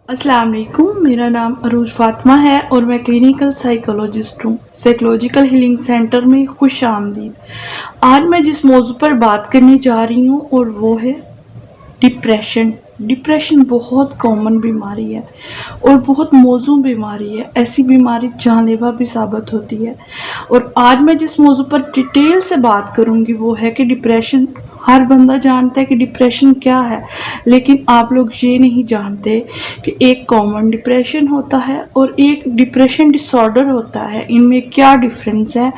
अस्सलाम वालेकुम, मेरा नाम अरूज फातिमा है और मैं क्लिनिकल साइकोलॉजिस्ट हूँ। साइकोलॉजिकल हीलिंग सेंटर में खुश आमदीद। आज मैं जिस मौजू पर बात करने जा रही हूँ और वो है डिप्रेशन। डिप्रेशन बहुत कॉमन बीमारी है और बहुत मौजूद बीमारी है। ऐसी बीमारी जानलेवा भी साबित होती है। और आज मैं जिस मौजू पर डिटेल से बात करूँगी वो है कि डिप्रेशन। हर बंदा जानता है कि डिप्रेशन क्या है, लेकिन आप लोग ये नहीं जानते कि एक कॉमन डिप्रेशन होता है और एक डिप्रेशन डिसऑर्डर होता है। इनमें क्या डिफरेंस है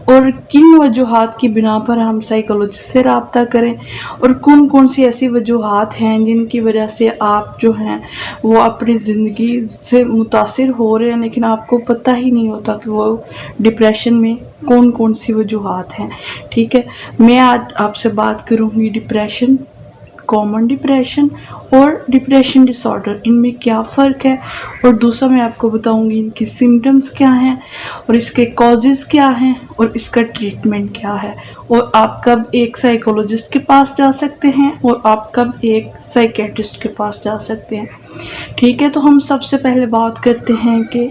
और किन वजूहात की बिना पर हम साइकोलॉजिस्ट से रब्ता करें और कौन कौन सी ऐसी वजूहात हैं जिनकी वजह से आप जो हैं वो अपनी ज़िंदगी से मुतासिर हो रहे हैं, लेकिन आपको पता ही नहीं होता कि वो डिप्रेशन में कौन कौन सी वजूहात हैं। ठीक है, मैं आज आपसे बात करूँगी डिप्रेशन, कॉमन डिप्रेशन और डिप्रेशन डिसऑर्डर, इनमें क्या फ़र्क है, और दूसरा मैं आपको बताऊंगी इनकी सिम्टम्स क्या हैं और इसके कॉजेज़ क्या हैं और इसका ट्रीटमेंट क्या है, और आप कब एक साइकोलॉजिस्ट के पास जा सकते हैं और आप कब एक साइकेट्रिस्ट के पास जा सकते हैं। ठीक है, तो हम सबसे पहले बात करते हैं कि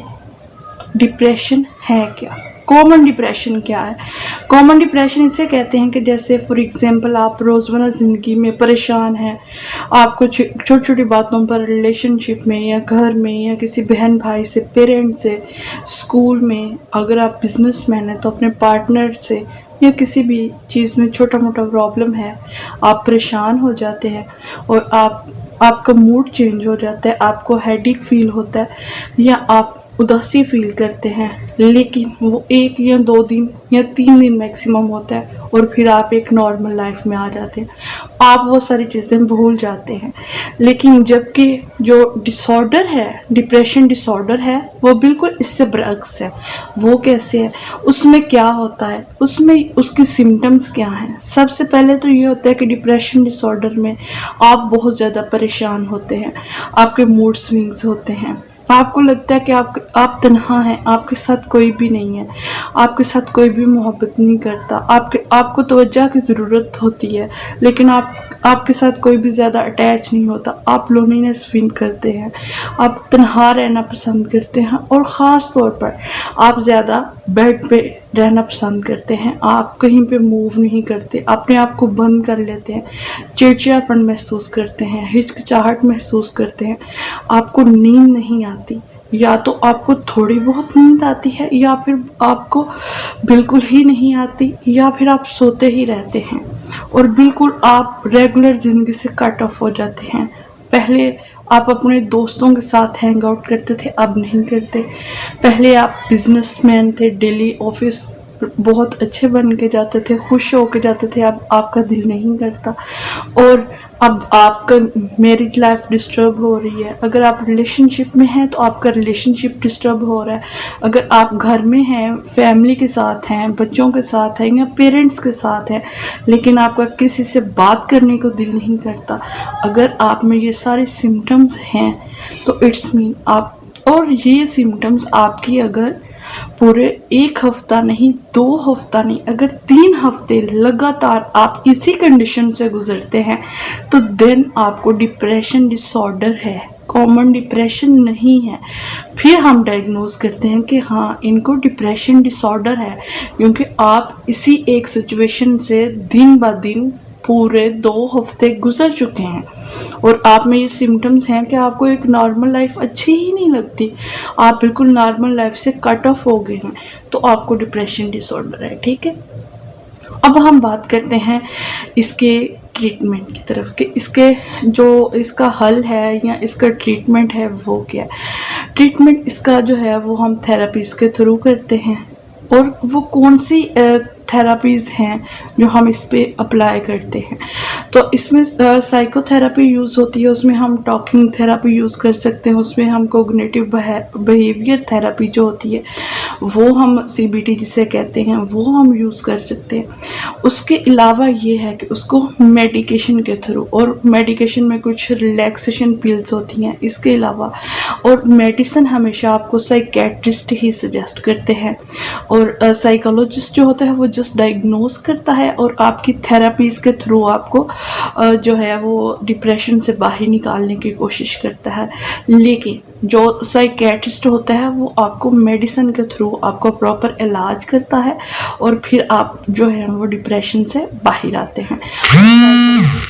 डिप्रेशन है क्या, कॉमन डिप्रेशन क्या है। कॉमन डिप्रेशन इसे कहते हैं कि जैसे फॉर एग्जांपल आप रोज़मर्रा ज़िंदगी में परेशान हैं, आपको छोटी छोटी बातों पर रिलेशनशिप में या घर में या किसी बहन भाई से, पेरेंट्स से, स्कूल में, अगर आप बिजनेसमैन हैं तो अपने पार्टनर से, या किसी भी चीज़ में छोटा मोटा प्रॉब्लम है, आप परेशान हो जाते हैं और आपका मूड चेंज हो जाता है, आपको हेडेक फील होता है या आप उदासी फील करते हैं, लेकिन वो 1 या 2 दिन या 3 दिन मैक्सिमम होता है और फिर आप एक नॉर्मल लाइफ में आ जाते हैं, आप वो सारी चीज़ें भूल जाते हैं। लेकिन जबकि जो डिसऑर्डर है, डिप्रेशन डिसऑर्डर है, वो बिल्कुल इससे बरअक्स है। वो कैसे है, उसमें क्या होता है, उसमें उसकी सिम्टम्स क्या हैं। सबसे पहले तो ये होता है कि डिप्रेशन डिसऑर्डर में आप बहुत ज़्यादा परेशान होते हैं, आपके मूड स्विंग्स होते हैं, आपको लगता है कि आप तन्हा हैं, आपके साथ कोई भी नहीं है, आपके साथ कोई भी मोहब्बत नहीं करता, आपको तवज्जो की ज़रूरत होती है, लेकिन आपके साथ कोई भी ज़्यादा अटैच नहीं होता, आप लोनलीनेस फील करते हैं, आप तन्हा रहना पसंद करते हैं और ख़ास तौर पर आप ज़्यादा बेड पे रहना पसंद करते हैं, आप कहीं पे मूव नहीं करते, अपने आप को बंद कर लेते हैं, चिड़चिड़ापन महसूस करते हैं, हिचकिचाहट महसूस करते हैं, आपको नींद नहीं आती, या तो आपको थोड़ी बहुत नींद आती है या फिर आपको बिल्कुल ही नहीं आती, या फिर आप सोते ही रहते हैं और बिल्कुल आप रेगुलर ज़िंदगी से कट ऑफ हो जाते हैं। पहले आप अपने दोस्तों के साथ हैंग आउट करते थे, अब नहीं करते। पहले आप बिजनेसमैन थे, डेली ऑफिस बहुत अच्छे बन के जाते थे, खुश होके जाते थे, अब आपका दिल नहीं करता और अब आपका मैरिज लाइफ डिस्टर्ब हो रही है। अगर आप रिलेशनशिप में हैं तो आपका रिलेशनशिप डिस्टर्ब हो रहा है। अगर आप घर में हैं, फैमिली के साथ हैं, बच्चों के साथ हैं या पेरेंट्स के साथ हैं, लेकिन आपका किसी से बात करने को दिल नहीं करता, अगर आप में ये सारे सिम्टम्स हैं तो इट्स मीन आप, और ये सिम्टम्स आपकी अगर पूरे 1 हफ्ता नहीं, 2 हफ्ता नहीं, अगर 3 हफ्ते लगातार आप इसी कंडीशन से गुजरते हैं तो देन आपको डिप्रेशन डिसऑर्डर है, कॉमन डिप्रेशन नहीं है। फिर हम डायग्नोज करते हैं कि हाँ, इनको डिप्रेशन डिसऑर्डर है, क्योंकि आप इसी एक सिचुएशन से दिन ब दिन पूरे 2 हफ्ते गुजर चुके हैं और आप में ये सिम्टम्स हैं कि आपको एक नॉर्मल लाइफ अच्छी ही नहीं लगती, आप बिल्कुल नॉर्मल लाइफ से कट ऑफ हो गए हैं, तो आपको डिप्रेशन डिसऑर्डर है। ठीक है, अब हम बात करते हैं इसके ट्रीटमेंट की तरफ कि इसका हल है या इसका ट्रीटमेंट है वो क्या है। ट्रीटमेंट इसका जो है वो हम थेरेपीज़ के थ्रू करते हैं, और वो कौन सी थेरापीज़ हैं जो हम इस पे अप्लाई करते हैं। तो इसमें साइकोथेरेपी यूज़ होती है, उसमें हम टॉकिंग थेरेपी यूज़ कर सकते हैं, उसमें हम कोग्निटिव बिहेवियर थेरेपी जो होती है वो हम CBT जिसे कहते हैं वो हम यूज़ कर सकते हैं। उसके अलावा ये है कि उसको मेडिकेशन के थ्रू, और मेडिकेशन में कुछ रिलैक्सेशन पिल्स होती हैं इसके अलावा, और मेडिसिन हमेशा आपको साइकेट्रिस्ट ही सजेस्ट करते हैं, और साइकोलॉजिस्ट जो होता है वो जस्ट डायग्नोस करता है और आपकी थेरेपीज़ के थ्रू आपको जो है वो डिप्रेशन से बाहर निकालने की कोशिश करता है। लेकिन जो साइकेट्रिस्ट होता है वो आपको मेडिसिन के थ्रू आपको प्रॉपर इलाज करता है और फिर आप जो है वो डिप्रेशन से बाहर आते हैं।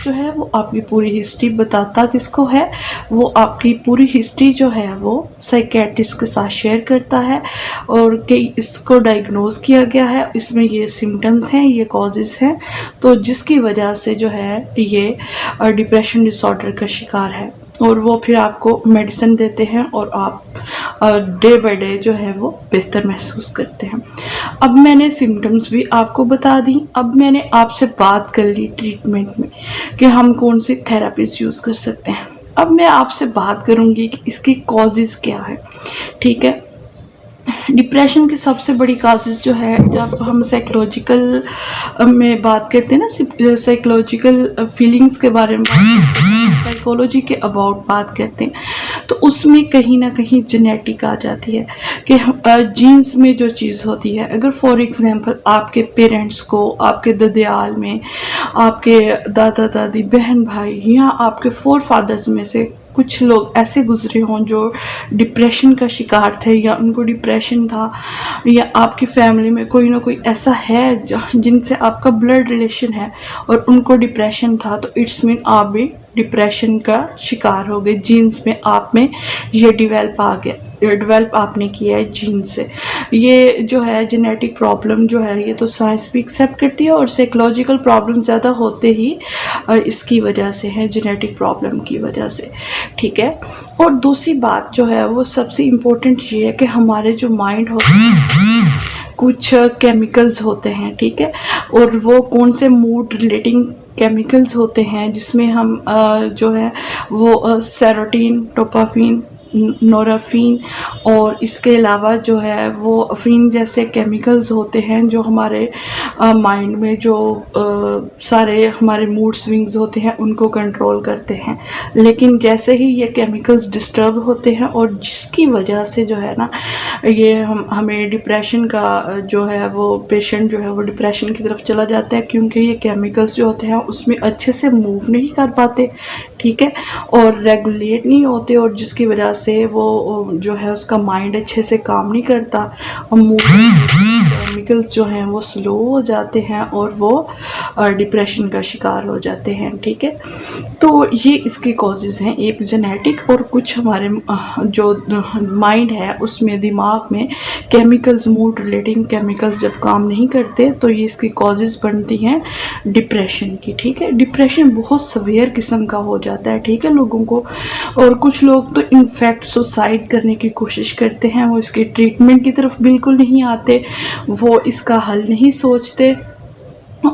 जो है वो आपकी पूरी हिस्ट्री बताता किसको है, वो आपकी पूरी हिस्ट्री जो है वो साइकेट्रिस्ट के साथ शेयर करता है और कि इसको डायग्नोज किया गया है, इसमें ये सिम्टम्स हैं, ये कॉजेज़ हैं, तो जिसकी वजह से जो है ये डिप्रेशन डिसऑर्डर का शिकार है और वो फिर आपको मेडिसिन देते हैं और आप डे बाय डे जो है वो बेहतर महसूस करते हैं। अब मैंने सिम्टम्स भी आपको बता दी, अब मैंने आपसे बात कर ली ट्रीटमेंट में कि हम कौन सी थेरेपीज यूज़ कर सकते हैं। अब मैं आपसे बात करूँगी कि इसकी कॉजेज़ क्या है। ठीक है, डिप्रेशन की सबसे बड़ी काजेज़ जो है, जब हम साइकोलॉजिकल में बात करते हैं ना, साइकोलॉजिकल फीलिंग्स के बारे में साइकोलॉजी के अबाउट बात करते हैं, तो उसमें कहीं ना कहीं जेनेटिक आ जाती है कि जीन्स में जो चीज़ होती है, अगर फॉर एग्जांपल आपके पेरेंट्स को, आपके ददियाल में, आपके दादा दादी, बहन भाई या आपके फोर फादर्स में से कुछ लोग ऐसे गुजरे हों जो डिप्रेशन का शिकार थे या उनको डिप्रेशन था, या आपकी फैमिली में कोई ना कोई ऐसा है जिनसे आपका ब्लड रिलेशन है और उनको डिप्रेशन था, तो इट्स मीन आप भी डिप्रेशन का शिकार हो गए। जीन्स में आप में ये डेवलप आ गया, डेवलप आपने किया है जीन से। ये जो है जेनेटिक प्रॉब्लम जो है, ये तो साइंस भी एक्सेप्ट करती है और साइकोलॉजिकल प्रॉब्लम ज़्यादा होते ही इसकी वजह से है, जेनेटिक प्रॉब्लम की वजह से। ठीक है, और दूसरी बात जो है वो सबसे इम्पोर्टेंट ये है कि हमारे जो माइंड होते हैं कुछ केमिकल्स होते हैं, ठीक है, और वो कौन से मूड रिलेटिंग केमिकल्स होते हैं जिसमें हम जो है वो सेरोटीन, डोपामिन, नोराफिन और इसके अलावा जो है वो अफीन जैसे केमिकल्स होते हैं जो हमारे माइंड में जो सारे हमारे मूड स्विंग्स होते हैं उनको कंट्रोल करते हैं। लेकिन जैसे ही ये केमिकल्स डिस्टर्ब होते हैं और जिसकी वजह से जो है ना ये हमें डिप्रेशन का जो है वो पेशेंट जो है वो डिप्रेशन की तरफ चला जाता है, क्योंकि ये केमिकल्स जो होते हैं उसमें अच्छे से मूव नहीं कर पाते, ठीक है, और रेगुलेट नहीं होते, और जिसकी वजह से वो जो है उसका माइंड अच्छे से काम नहीं करता और मूड केमिकल्स जो हैं वो स्लो हो जाते हैं और वो डिप्रेशन का शिकार हो जाते हैं। ठीक है, तो ये इसके कॉजेज़ हैं, एक जेनेटिक और कुछ हमारे जो माइंड है उसमें, दिमाग में केमिकल्स, मूड रिलेटिंग केमिकल्स जब काम नहीं करते तो ये इसकी कॉजेज़ बनती हैं डिप्रेशन की। ठीक है, डिप्रेशन बहुत सवेयर किस्म का हो जाता है, ठीक है, लोगों को, और कुछ लोग तो इनफैक्ट सुसाइड करने की कोशिश करते हैं। वो इसके ट्रीटमेंट की तरफ बिल्कुल नहीं आते, वो इसका हल नहीं सोचते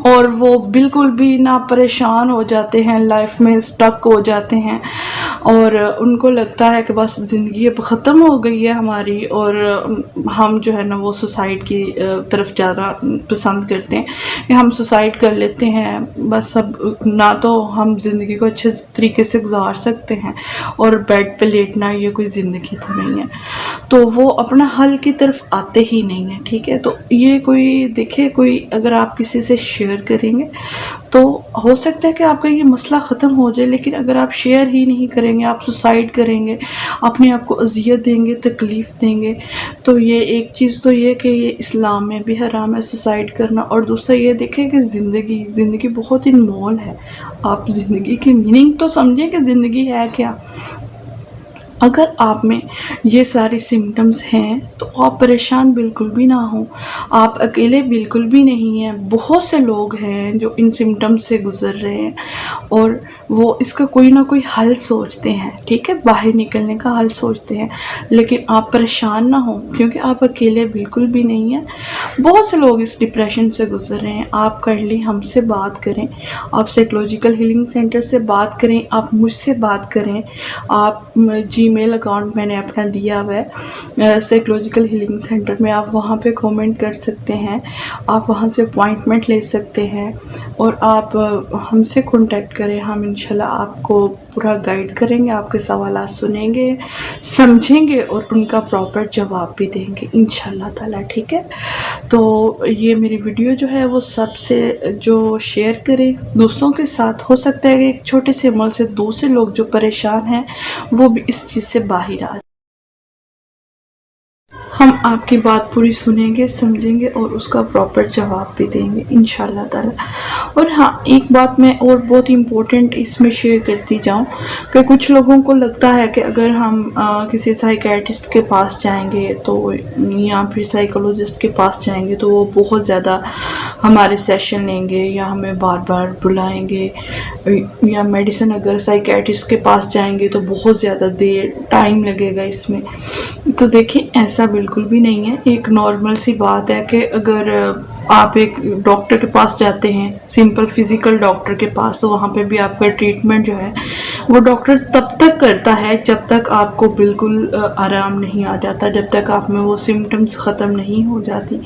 और वो बिल्कुल भी ना परेशान हो जाते हैं, लाइफ में स्टक हो जाते हैं और उनको लगता है कि बस ज़िंदगी अब ख़त्म हो गई है हमारी, और हम जो है ना वो सुसाइड की तरफ ज़्यादा पसंद करते हैं कि हम सुसाइड कर लेते हैं बस, अब ना तो हम ज़िंदगी को अच्छे तरीके से गुजार सकते हैं और बेड पे लेटना ये कोई ज़िंदगी तो नहीं है, तो वो अपना हल की तरफ आते ही नहीं है। ठीक है, तो ये कोई देखे, कोई अगर आप किसी से शेयर करेंगे तो हो सकता है कि आपका ये मसला ख़त्म हो जाए, लेकिन अगर आप शेयर ही नहीं करेंगे, आप सुसाइड करेंगे, अपने आप को अजियत देंगे, तकलीफ़ देंगे, तो ये एक चीज़ तो ये कि ये इस्लाम में भी हराम है सुसाइड करना, और दूसरा ये देखें कि ज़िंदगी बहुत अनमोल है। आप ज़िंदगी की मीनिंग तो समझें कि ज़िंदगी है क्या। अगर आप में ये सारी सिम्टम्स हैं तो आप परेशान बिल्कुल भी ना हो, आप अकेले बिल्कुल भी नहीं हैं। बहुत से लोग हैं जो इन सिम्टम्स से गुज़र रहे हैं और वो इसका कोई ना कोई हल सोचते हैं, ठीक है, बाहर निकलने का हल सोचते हैं, लेकिन आप परेशान ना हो क्योंकि आप अकेले बिल्कुल भी नहीं हैं। बहुत से लोग इस डिप्रेशन से गुज़र रहे हैं। आप काइंडली हमसे बात करें, आप साइकोलॉजिकल हीलिंग सेंटर से बात करें, आप मुझसे बात करें। आप जीमेल अकाउंट मैंने अपना दिया हुआ है साइकोलॉजिकल हीलिंग सेंटर में, आप वहाँ पे कमेंट कर सकते हैं, आप वहाँ से अपॉइंटमेंट ले सकते हैं और आप हमसे कांटेक्ट करें। हम इंशाल्लाह आपको पूरा गाइड करेंगे, आपके सवालात सुनेंगे, समझेंगे और उनका प्रॉपर जवाब भी देंगे इंशाल्लाह ताला, ठीक है। तो ये मेरी वीडियो जो है वो सबसे जो शेयर करें दूसरों के साथ, हो सकता है कि एक छोटे से अमल से दूसरे लोग जो परेशान हैं वो भी इस चीज़ से बाहर आ। हम आपकी बात पूरी सुनेंगे, समझेंगे और उसका प्रॉपर जवाब भी देंगे इंशाल्लाह ताला। और हाँ, एक बात मैं और बहुत इम्पोर्टेंट इसमें शेयर करती जाऊँ कि कुछ लोगों को लगता है कि अगर हम किसी साइकियाट्रिस्ट के पास जाएंगे तो या फिर साइकोलॉजिस्ट के पास जाएंगे तो वो बहुत ज़्यादा हमारे सेशन लेंगे या हमें बार बार बुलाएंगे, या मेडिसिन अगर साइकियाट्रिस्ट के पास जाएंगे तो बहुत ज़्यादा देर टाइम लगेगा इसमें। तो देखिए ऐसा बिल्कुल भी नहीं है। एक नॉर्मल सी बात है कि अगर आप एक डॉक्टर के पास जाते हैं, सिंपल फिजिकल डॉक्टर के पास, तो वहाँ पे भी आपका ट्रीटमेंट जो है वो डॉक्टर तब तक करता है जब तक आपको बिल्कुल आराम नहीं आ जाता, जब तक आप में वो सिम्टम्स ख़त्म नहीं हो जाती।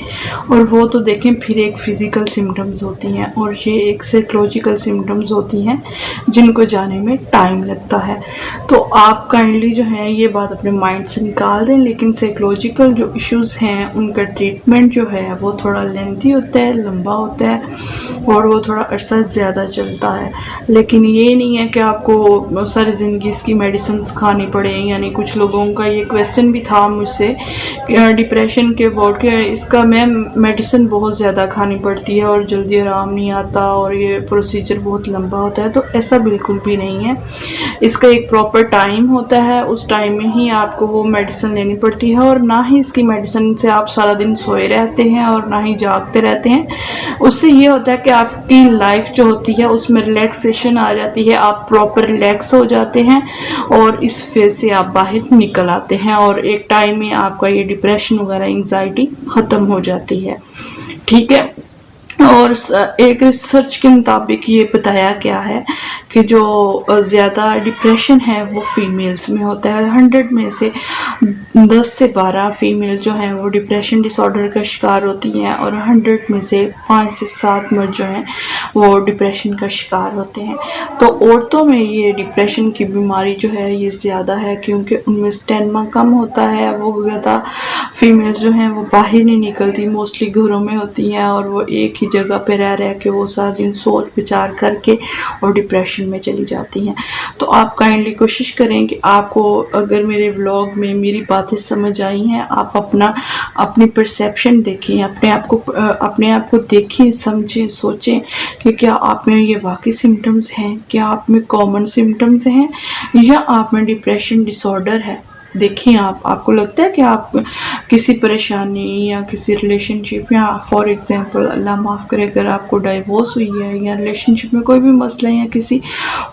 और वो तो देखें फिर एक फ़िज़िकल सिम्टम्स होती हैं और ये एक साइकोलॉजिकल सिम्टम्स होती हैं जिनको जाने में टाइम लगता है। तो आप काइंडली जो है ये बात अपने माइंड से निकाल दें। लेकिन साइकोलॉजिकल जो इश्यूज़ हैं उनका ट्रीटमेंट जो है वो थोड़ा लेंथी होता है, लंबा होता है और वो थोड़ा अरसा ज़्यादा चलता है। लेकिन ये नहीं है कि आपको सारी ज़िंदगी इसकी मेडिसिन खानी पड़े। यानी कुछ लोगों का ये क्वेश्चन भी था मुझसे डिप्रेशन के अबाउट के इसका मैम मेडिसिन बहुत ज़्यादा खानी पड़ती है और जल्दी आराम नहीं आता और ये प्रोसीजर बहुत लंबा होता है। तो ऐसा बिल्कुल भी नहीं है। इसका एक प्रॉपर टाइम होता है, उस टाइम में ही आपको वो मेडिसिन लेनी पड़ती है। और ना ही इसकी मेडिसिन से आप सारा दिन सोए रहते हैं और ना ही जागते रहते हैं। उससे ये होता है कि आपकी लाइफ जो होती है उसमें रिलैक्सेशन आ जाती है, आप प्रॉपर रिलैक्स हो जाते हैं और इस फेज से आप बाहर निकल आते हैं और एक टाइम में आपका ये डिप्रेशन वगैरह एंजाइटी ख़त्म हो जाती है, ठीक है। और एक रिसर्च के मुताबिक ये बताया गया है कि जो ज़्यादा डिप्रेशन है वो फीमेल्स में होता है। 100 में से 10 से 12 फीमेल जो हैं वो डिप्रेशन डिसऑर्डर का शिकार होती हैं और 100 में से 5 से 7 मर्द जो हैं वो डिप्रेशन का शिकार होते हैं। तो औरतों में ये डिप्रेशन की बीमारी जो है ये ज़्यादा है क्योंकि उनमें स्टेमिना कम होता है। वो ज़्यादा फीमेल्स जो हैं वो बाहर नहीं निकलती, मोस्टली घरों में होती हैं और वो एक ही जगह पे रह के वो सारा दिन सोच विचार करके और डिप्रेशन में चली जाती हैं। तो आप काइंडली कोशिश करें कि आपको अगर मेरे व्लॉग में मेरी बातें समझ आई हैं, आप अपनी परसेप्शन देखें, अपने आप को देखें, समझें, सोचें कि क्या आप में ये वाकई सिम्टम्स हैं, क्या आप में कॉमन सिम्टम्स हैं या आप में डिप्रेशन डिसऑर्डर है। देखिए आपको लगता है कि आप किसी परेशानी या किसी रिलेशनशिप या फॉर एग्जांपल अल्लाह माफ़ करे अगर आपको डाइवोर्स हुई है या रिलेशनशिप में कोई भी मसला या किसी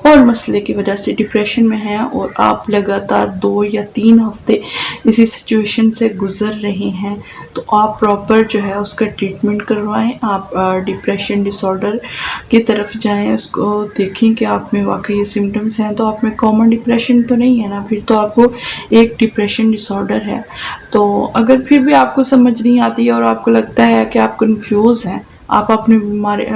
और मसले की वजह से डिप्रेशन में हैं और आप लगातार 2 या 3 हफ्ते इसी सिचुएशन से गुज़र रहे हैं, तो आप प्रॉपर जो है उसका ट्रीटमेंट करवाएं। आप डिप्रेशन डिसऑर्डर की तरफ जाएं, उसको देखें कि आप में वाकई ये सिम्टम्स हैं। तो आप में कॉमन डिप्रेशन तो नहीं है ना, फिर तो आपको एक डिप्रेशन डिसऑर्डर है। तो अगर फिर भी आपको समझ नहीं आती और आपको लगता है कि आप कंफ्यूज हैं, आप अपने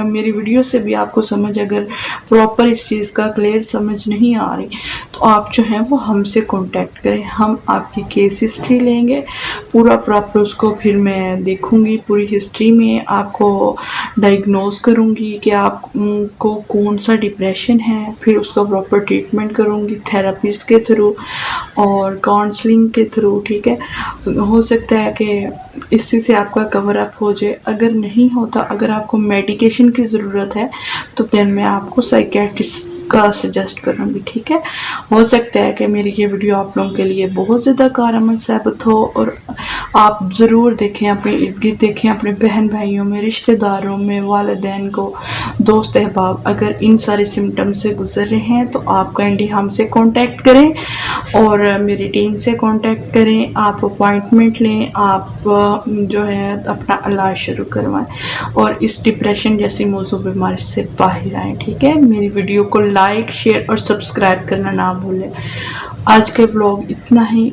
मेरी वीडियो से भी आपको समझ अगर प्रॉपर इस चीज़ का क्लियर समझ नहीं आ रही तो आप जो है वो हमसे कांटेक्ट करें। हम आपकी केस हिस्ट्री लेंगे पूरा प्रॉपर, उसको फिर मैं देखूंगी, पूरी हिस्ट्री में आपको डायग्नोज करूंगी कि आपको कौन सा डिप्रेशन है, फिर उसका प्रॉपर ट्रीटमेंट करूंगी थेरेपीज के थ्रू और काउंसलिंग के थ्रू, ठीक है। हो सकता है कि इसी से आपका कवर अप हो जाए। अगर नहीं होता, अगर आपको मेडिकेशन की ज़रूरत है तो देन मैं आपको साइकियाट्रिस्ट का सजेस्ट करूँगी, ठीक है। हो सकता है कि मेरी ये वीडियो आप लोगों के लिए बहुत ज़्यादा कारआमद साबित हो और आप ज़रूर देखें, अपने इर्द गिर्द देखें, अपने बहन भाइयों में, रिश्तेदारों में, वालिदैन को, दोस्त अहबाब अगर इन सारे सिम्टम से गुजर रहे हैं तो आप काइंडली हमसे कांटेक्ट करें और मेरी टीम से कांटेक्ट करें। आप अपॉइंटमेंट लें, आप जो है अपना इलाज शुरू करवाएं और इस डिप्रेशन जैसी मौजू बीमारी से बाहर आएँ, ठीक है। मेरी वीडियो को लाइक, शेयर और सब्सक्राइब करना ना भूलें। आज का व्लॉग इतना ही।